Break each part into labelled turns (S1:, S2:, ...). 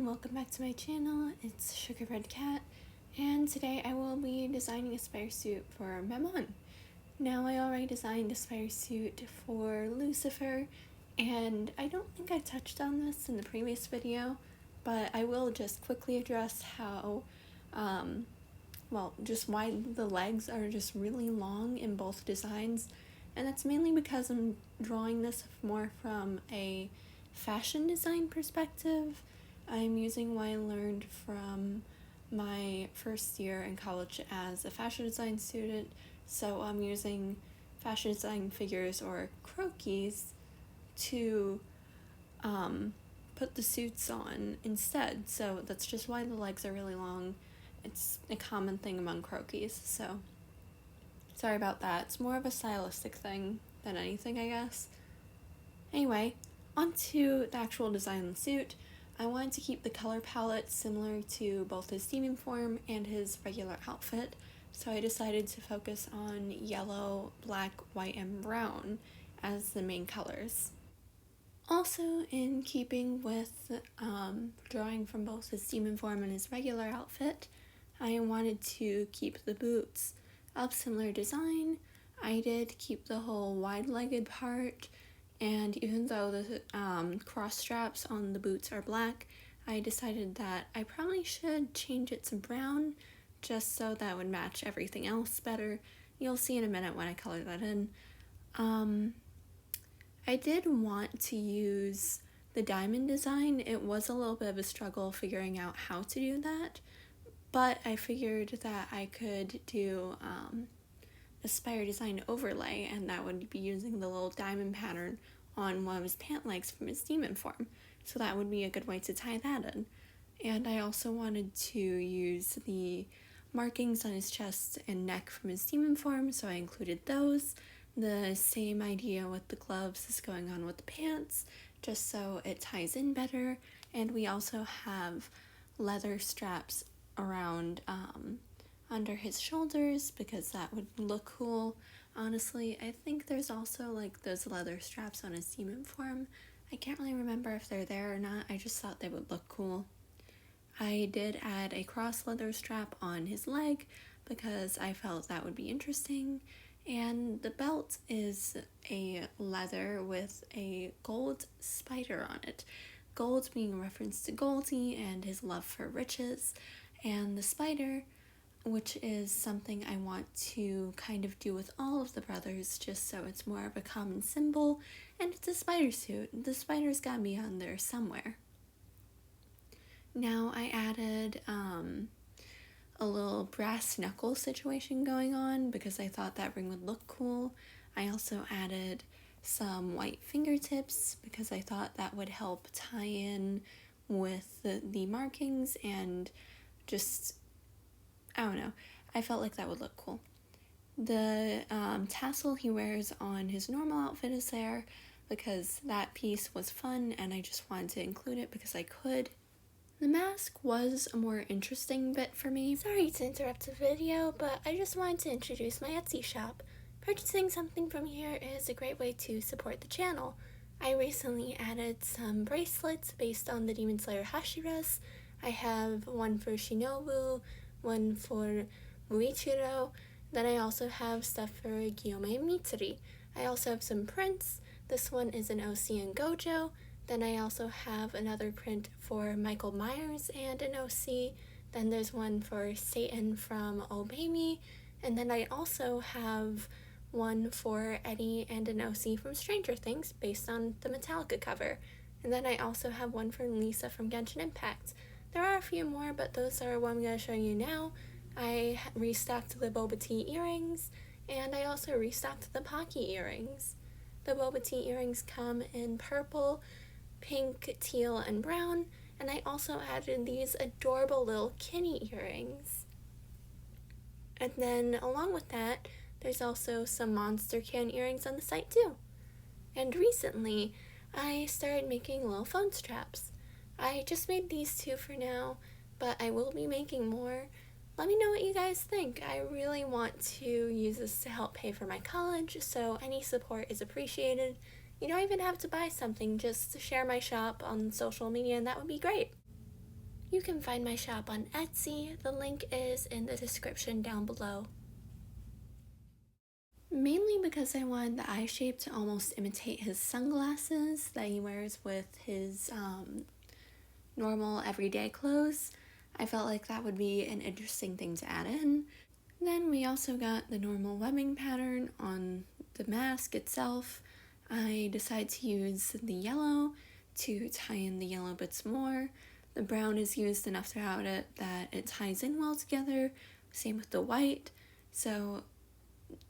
S1: welcome back to my channel. It's Sugar Red Cat, and today I will be designing a spider suit for Mammon. Now, I already designed a spider suit for Lucifer, and I don't think I touched on this in the previous video, but I will just quickly address how, just why the legs are just really long in both designs, and that's mainly because I'm drawing this more from a fashion design perspective. I'm using what I learned from my first year in college as a fashion design student, so I'm using fashion design figures or croquis to put the suits on instead, so that's just why the legs are really long. It's a common thing among croquis, so sorry about that. It's more of a stylistic thing than anything, I guess. Anyway, onto the actual design of the suit. I wanted to keep the color palette similar to both his demon form and his regular outfit, so I decided to focus on yellow, black, white, and brown as the main colors. Also, in keeping with drawing from both his demon form and his regular outfit, I wanted to keep the boots of similar design. I did keep the whole wide-legged part, and even though the cross straps on the boots are black, I decided that I probably should change it to brown just so that would match everything else better. You'll see in a minute when I color that in. I did want to use the diamond design. It was a little bit of a struggle figuring out how to do that, but I figured that I could do a spider design overlay, and that would be using the little diamond pattern on one of his pant legs from his demon form, so that would be a good way to tie that in. And I also wanted to use the markings on his chest and neck from his demon form, so I included those. The same idea with the gloves is going on with the pants, just so it ties in better. And we also have leather straps around under his shoulders because that would look cool. Honestly, I think there's also like those leather straps on his demon form. I can't really remember if they're there or not. I just thought they would look cool. I did add a cross leather strap on his leg because I felt that would be interesting. And the belt is a leather with a gold spider on it. Gold being a reference to Goldie and his love for riches, and the spider, which is something I want to kind of do with all of the brothers, just so it's more of a common symbol, and it's a spider suit. The spider's gotta be on there somewhere. Now I added a little brass knuckle situation going on because I thought that ring would look cool. I also added some white fingertips because I thought that would help tie in with the markings, and just, I don't know, I felt like that would look cool. The tassel he wears on his normal outfit is there because that piece was fun and I just wanted to include it because I could. The mask was a more interesting bit for me. Sorry to interrupt the video, but I just wanted to introduce my Etsy shop. Purchasing something from here is a great way to support the channel. I recently added some bracelets based on the Demon Slayer Hashiras. I have one for Shinobu, one for Muichiro, then I also have stuff for Gyome Mitsuri. I also have some prints. This one is an OC and Gojo. Then I also have another print for Michael Myers and an OC. Then there's one for Satan from Obey Me. And then I also have one for Eddie and an OC from Stranger Things based on the Metallica cover. And then I also have one for Lisa from Genshin Impact. There are a few more, but those are what I'm going to show you now. I restocked the boba tea earrings, and I also restocked the Pocky earrings. The boba tea earrings come in purple, pink, teal, and brown, and I also added these adorable little kitty earrings. And then along with that, there's also some monster can earrings on the site too. And recently, I started making little phone straps. I just made these two for now, but I will be making more. Let me know what you guys think. I really want to use this to help pay for my college, so any support is appreciated. You don't even have to buy something, just to share my shop on social media, and that would be great. You can find my shop on Etsy. The link is in the description down below. Mainly because I wanted the eye shape to almost imitate his sunglasses that he wears with his normal everyday clothes. I felt like that would be an interesting thing to add in. Then we also got the normal webbing pattern on the mask itself. I decided to use the yellow to tie in the yellow bits more. The brown is used enough throughout it that it ties in well together. Same with the white. So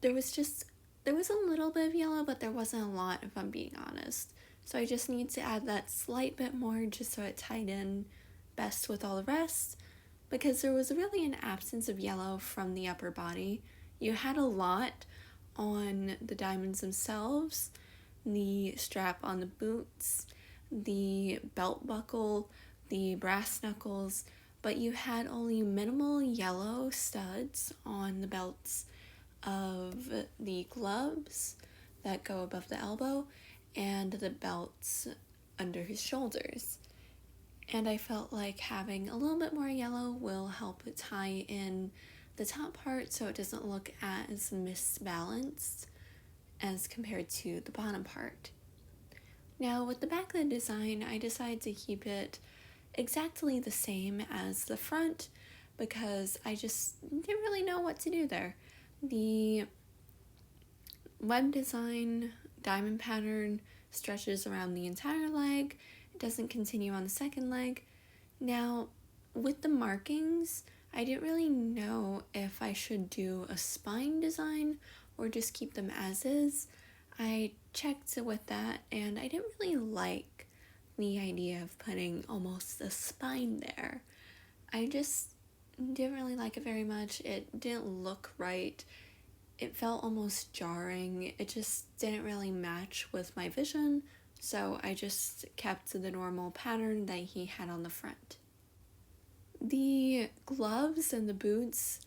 S1: there was a little bit of yellow, but there wasn't a lot, if I'm being honest. So I just need to add that slight bit more just so it tied in best with all the rest, because there was really an absence of yellow from the upper body. You had a lot on the diamonds themselves, the strap on the boots, the belt buckle, the brass knuckles, but you had only minimal yellow studs on the belts of the gloves that go above the elbow and the belts under his shoulders. And I felt like having a little bit more yellow will help tie in the top part so it doesn't look as misbalanced as compared to the bottom part. Now with the back of the design, I decided to keep it exactly the same as the front because I just didn't really know what to do there. The web design diamond pattern stretches around the entire leg. It doesn't continue on the second leg. Now, with the markings, I didn't really know if I should do a spine design or just keep them as is. I checked with that and I didn't really like the idea of putting almost a spine there. I just didn't really like it very much. It didn't look right. It felt almost jarring. It just didn't really match with my vision, so I just kept the normal pattern that he had on the front. The gloves and the boots,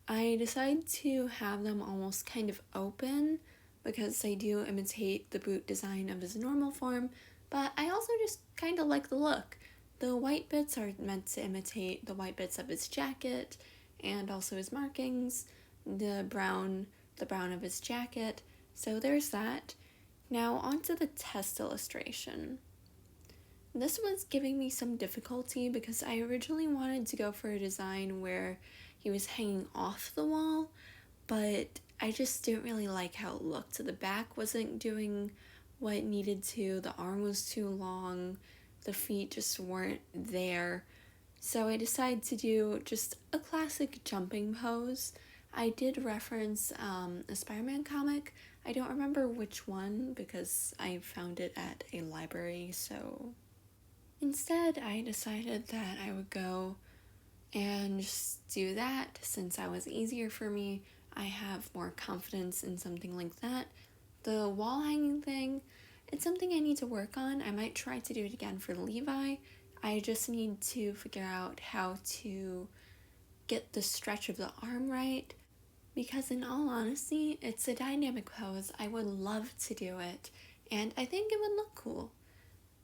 S1: I decided to have them almost kind of open because they do imitate the boot design of his normal form, but I also just kind of like the look. The white bits are meant to imitate the white bits of his jacket and also his markings, the brown of his jacket, so there's that. Now onto the test illustration. This was giving me some difficulty because I originally wanted to go for a design where he was hanging off the wall, but I just didn't really like how it looked. The back wasn't doing what it needed to, the arm was too long, the feet just weren't there. So I decided to do just a classic jumping pose. I did reference a Spider-Man comic. I don't remember which one because I found it at a library, so instead I decided that I would go and just do that since that was easier for me. I have more confidence in something like that. The wall hanging thing, it's something I need to work on. I might try to do it again for Levi. I just need to figure out how to get the stretch of the arm right, because in all honesty, it's a dynamic pose. I would love to do it, and I think it would look cool.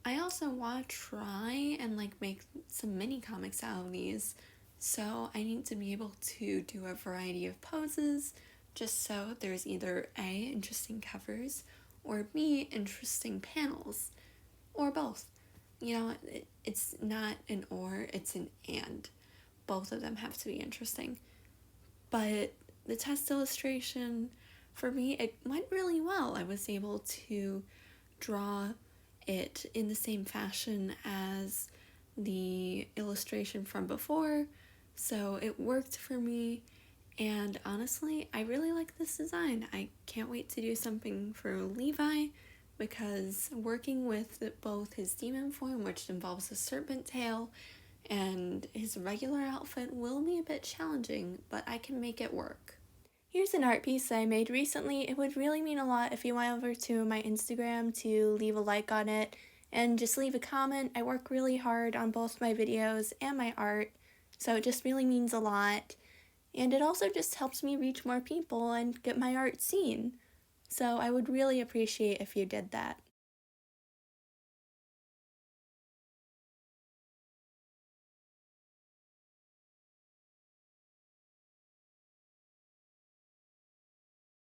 S1: I also want to try and make some mini comics out of these, so I need to be able to do a variety of poses, just so there's either A, interesting covers, or B, interesting panels, or both. You know, it's not an or, it's an and. Both of them have to be interesting. But the test illustration, for me, it went really well. I was able to draw it in the same fashion as the illustration from before, so it worked for me. And honestly, I really like this design. I can't wait to do something for Levi, because working with both his demon form, which involves a serpent tail, and his regular outfit will be a bit challenging, but I can make it work. Here's an art piece that I made recently. It would really mean a lot if you went over to my Instagram to leave a like on it and just leave a comment. I work really hard on both my videos and my art, so it just really means a lot. And it also just helps me reach more people and get my art seen. So I would really appreciate if you did that.